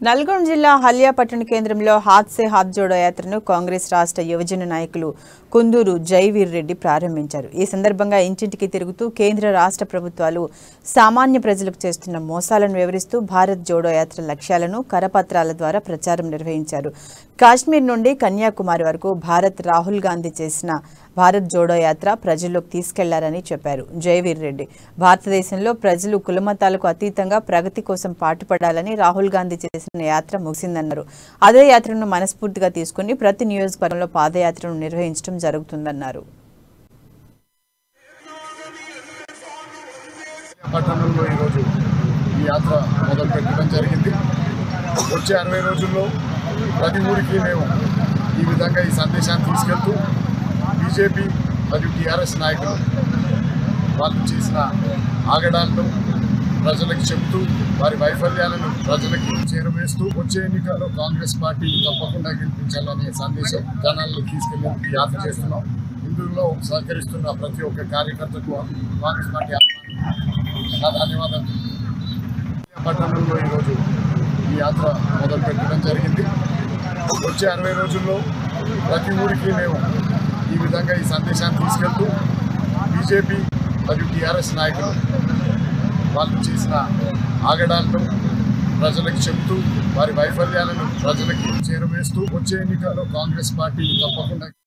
నల్గొండ జిల్లా హల్యా పట్టణ కేంద్రంలో హాత్ సే హాత్ జోడో యాత్రను కాంగ్రెస్ రాష్ట్ర యువజన నాయకులు కుందూరు జైవీర్ రెడ్డి ప్రారంభించారు. ఈ సందర్భంగా ఇంటింటికి తిరుగుతూ కేంద్ర రాష్ట్ర ప్రభుత్వాలు సామాన్య ప్రజలకు చేస్తున్న మోసాలను వివరిస్తూ భారత్ జోడో యాత్ర లక్ష్యాలను కరపత్రాల ద్వారా ప్రచారం నిర్వహించారు. కాశ్మీర్ నుండి కన్యాకుమారి వరకు రాహుల్ గాంధీ చేసిన భారత్ జోడో యాత్ర ప్రజల్లోకి తీసుకెళ్లారని చెప్పారు. జైవీర్ రెడ్డి భారతదేశంలో ప్రజలు కులమతాలకు అతీతంగా ప్రగతి కోసం పాటుపడాలని రాహుల్ గాంధీ చేసిన యాత్ర ముగిసిందన్నారు. అదే యాత్రను మనస్ఫూర్తిగా తీసుకుని ప్రతి నియోజకవర్గంలో పాదయాత్రను నిర్వహించడం జరుగుతుందన్నారు. పట్టణంలో ఈరోజు ఈ యాత్ర మొదలు పెట్టడం జరిగింది. వచ్చే 60 రోజుల్లో ప్రతి ఊరికి మేము ఈ విధంగా ఈ సందేశాన్ని తీసుకెళ్తూ బీజేపీ మరియు టీఆర్ఎస్ నాయకులు వాళ్ళు చేసిన ఆగడాలను ప్రజలకు చెబుతూ వారి వైఫల్యాలను ప్రజలకి చేరవేస్తూ వచ్చే ఎన్నికల్లో కాంగ్రెస్ పార్టీ తప్పకుండా గెలిపించాలనే సందేశం జనాల్లో తీసుకెళ్లేందుకు యాత్ర చేస్తున్నాం. ఇందులో సహకరిస్తున్న ప్రతి ఒక్క కార్యకర్తకు కాంగ్రెస్ పార్టీ నా ధన్యవాదాలు. పట్టణంలో ఈరోజు ఈ యాత్ర మొదలు పెట్టడం జరిగింది. వచ్చే 60 రోజుల్లో ప్రతి ఊరికి మేము ఈ విధంగా ఈ సందేశాన్ని తీసుకెళ్తూ బీజేపీ మరియు టీఆర్ఎస్ నాయకులు వాళ్ళు చేసిన ఆగడాలను ప్రజలకు చెబుతూ వారి వైఫల్యాలను ప్రజలకి చేరవేస్తూ వచ్చే ఎన్నికల్లో కాంగ్రెస్ పార్టీ తప్పకుండా